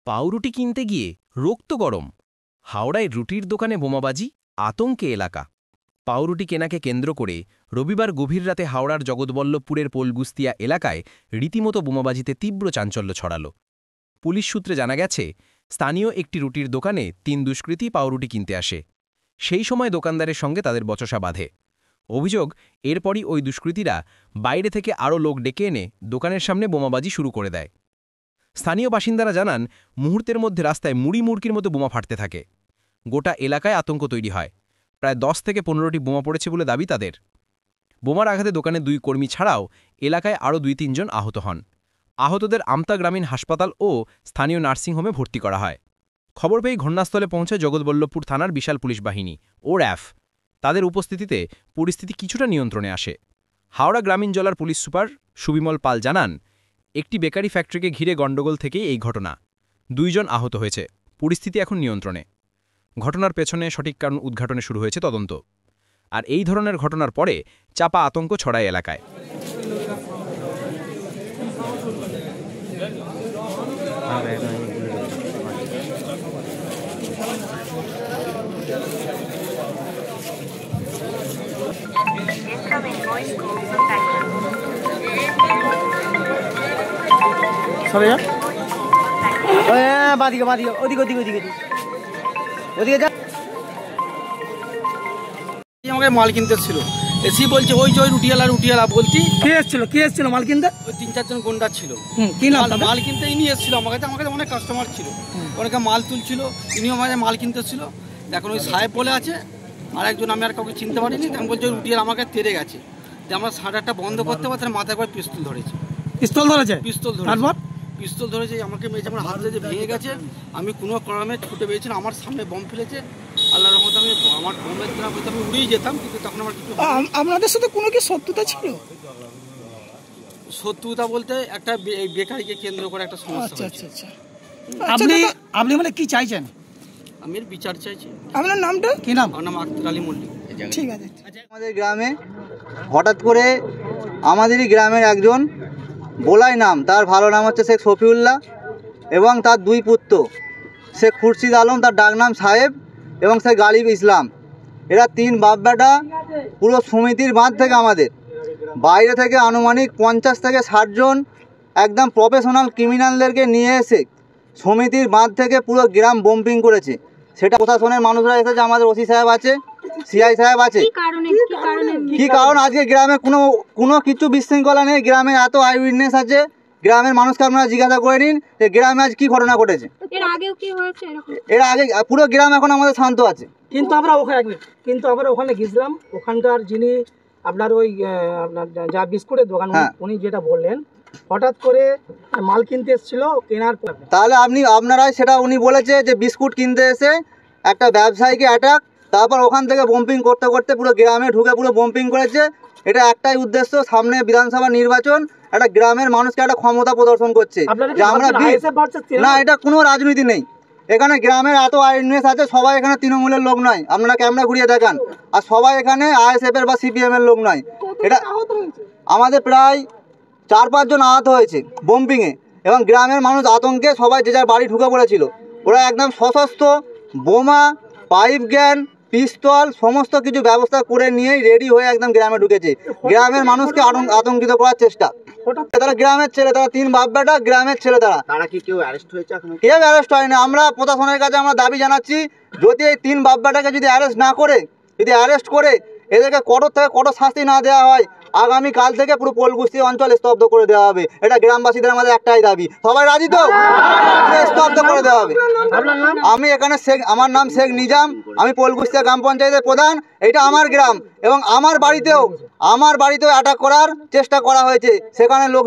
পাউরুটি কিনতে গিয়ে রক্ত গরম। হাওড়ায় রুটির দোকানে বোমাবাজি, আতঙ্কে এলাকা। পাউরুটি কেনাকে কেন্দ্র করে রবিবার গভীর রাতে হাওড়ার জগৎবল্লভপুরের পোলগুস্তিয়া এলাকায় রীতিমতো বোমাবাজিতে তীব্র চাঞ্চল্য ছড়াল। পুলিশ সূত্রে জানা গেছে, স্থানীয় একটি রুটির দোকানে ৩ দুষ্কৃতী পাউরুটি কিনতে আসে। সেই সময় দোকানদারের সঙ্গে তাদের বচসা বাধে। অভিযোগ, এরপরই ওই দুষ্কৃতীরা বাইরে থেকে আরও লোক ডেকে এনে দোকানের সামনে বোমাবাজি শুরু করে দেয়। স্থানীয় বাসিন্দারা জানান, মুহূর্তের মধ্যে রাস্তায় মুড়ি মুড়কির মতো বোমা ফাটতে থাকে। গোটা এলাকায় আতঙ্ক তৈরি হয়। প্রায় 10 থেকে 15টি বোমা পড়েছে বলে দাবি তাদের। বোমার আঘাতে দোকানের 2 কর্মী ছাড়াও এলাকায় আরও 2-3 জন আহত হন। আহতদের আমতা গ্রামীণ হাসপাতাল ও স্থানীয় নার্সিংহোমে ভর্তি করা হয়। খবর পেয়ে ঘটনাস্থলে পৌঁছায় জগৎবল্লভপুর থানার বিশাল পুলিশ বাহিনী ও র্যাফ। তাদের উপস্থিতিতে পরিস্থিতি কিছুটা নিয়ন্ত্রণে আসে। হাওড়া গ্রামীণ জেলার পুলিশ সুপার সুবিমল পাল জানান, একটি বেকারি ফ্যাক্টরিকে ঘিরে গণ্ডগোল থেকেই এই ঘটনা। 2 জন আহত হয়েছে। পরিস্থিতি এখন নিয়ন্ত্রণে। ঘটনার পেছনে সঠিক কারণ উদ্ঘাটনে শুরু হয়েছে তদন্ত। আর এই ধরনের ঘটনার পরে চাপা আতঙ্ক ছড়ায় এলাকায়। আমাকে মাল কিনতে ছিল, এসি বলছে ওই যে রুটিয়ালা বলছি। কে এসেছিল মাল কিনতে? ওই 3-4 জন গুন্ডা ছিল। কি নাম? মাল কিনতে ইনি এসেছিল আমার কাছে অনেক কাস্টমার ছিল, অনেকে মাল তুলছিল, ইনিও আমাকে মাল কিনতে ছিল। এখন ওই সাহেব বলে আছে, আর একজন আমি আর কাউকে চিনতে পারিনি। আমি বলছি রুটিয়ালা আমাকে তেড়ে গেছে, যে আমরা সাঁটারটা বন্ধ করতে পারছি না, মাথায় করে পিস্তল ধরেছে। পিস্তল ধরেছে আমাকে মেরেছে, আমার হাত দিয়ে ভেঙে গেছে। আমি কোনো ক্রমে ছুটে পেয়েছি, আমার সামনে বম ফেলেছে। আল্লাহর রহমতে আমি আমার বোমের দ্বারা আমি উড়েই যেতাম, কিন্তু তখন আমার কিছু। আপনাদের সাথে কোনো কি শত্রুতা ছিল? শত্রুতা বলতে একটা বেকারিকে কেন্দ্র করে একটা সমস্যা। আপনি মানে কি চাইছেন? আমি এর বিচার চাইছি। আপনার নামটা কি? আমার নাম আক্তার আলী মল্লিক। ঠিক আছে। আমাদের গ্রামে হঠাৎ করে আমাদেরই গ্রামের একজন বোলাই নাম, তার ভালো নাম হচ্ছে শেখ শফিউল্লাহ, এবং তার 2 পুত্র শেখ খুরশিদ আলম, তার ডাক নাম সাহেব, এবং শেখ গালিব ইসলাম। এরা 3 বাপ বেটা পুরো সমিতির বাঁধ থেকে আমাদের বাইরে থেকে আনুমানিক 50 থেকে 60 জন একদম প্রফেশনাল ক্রিমিনালদেরকে নিয়ে এসে সমিতির বাঁধ থেকে পুরো গ্রাম বম্পিং করেছে। সেটা প্রশাসনের মানুষরা এসেছে, আমাদের ওসি সাহেব আছে, সিআই সাহেব আছে। কি কারণ? আজকে গ্রামে কোনো কিছু বিশৃঙ্খলা নেই। গ্রামে এত আই উইটনেস আছে, গ্রামের মানুষকে আপনারা জিজ্ঞাসা করে নিন যে গ্রামে আজ কি ঘটনা ঘটেছে। এর আগে পুরো গ্রাম এখন আমাদের শান্ত আছে। কিন্তু আমরা ওখানে গেছিলাম, ওখানকার যিনি আপনার ওই আপনার যা বিস্কুটের দোকান, উনি যেটা বললেন হঠাৎ করে মাল কিনতে এসেছিল, কেনার পর তাহলে আপনারাই সেটা উনি বলেছে যে বিস্কুট কিনতে এসে একটা ব্যবসায়ীকে অ্যাটাক, তারপর ওখান থেকে বম্পিং করতে করতে পুরো গ্রামে ঢুকে পুরো বম্পিং করেছে। এটা একটাই উদ্দেশ্য, সামনে বিধানসভা নির্বাচন, একটা গ্রামের মানুষকে একটা ক্ষমতা প্রদর্শন করছে যে আমরা না, এটা কোনো রাজনীতি নেই। এখানে গ্রামের এত আইএনএস আছে, সবাই এখানে তৃণমূলের লোক নয়, আপনারা ক্যামেরা ঘুরিয়ে দেখান। আর সবাই এখানে আইএসএফের বা সিপিএমের লোক নয়। এটা আমাদের প্রায় 4-5 জন আহত হয়েছে বম্পিংয়ে, এবং গ্রামের মানুষ আতঙ্কে সবাই যে যার বাড়ি ঢুকে পড়েছিল। ওরা একদম সশস্ত্র, বোমা, পাইপ গ্যান, পিস্তল সমস্ত কিছু ব্যবস্থা করে নিয়েই রেডি হয়ে একদম গ্রামে ঢুকেছে, গ্রামের মানুষকে আতঙ্কিত করার চেষ্টা। তারা গ্রামের ছেলে, তারা 3 বাপ বেটা গ্রামের ছেলে। তারা কি কেউ অ্যারেস্ট হয়েছে? কেউ অ্যারেস্ট হয়নি। আমরা প্রশাসনের কাছে আমরা দাবি জানাচ্ছি, যদি এই 3 বাপ বেটাকে যদি অ্যারেস্ট না করে, যদি অ্যারেস্ট করে এদেরকে কঠোর থেকে কঠোর শাস্তি না দেওয়া হয়, আগামী কাল থেকে পুরো পোলগুস্তিয়া অঞ্চল স্তব্ধ করে দেওয়া হবে। এটা গ্রামবাসীদের আমাদের একটাই দাবি। সবাই রাজি তো? স্তব্ধ করে দেওয়া হবে। আমি এখানে আমার নাম শেখ নিজাম, আমি পোলগুস্তিয়া গ্রাম পঞ্চায়েতের প্রধান। এটা আমার গ্রাম, এবং আমার বাড়িতেও অ্যাটাক করার চেষ্টা করা হয়েছে। সেখানে লোক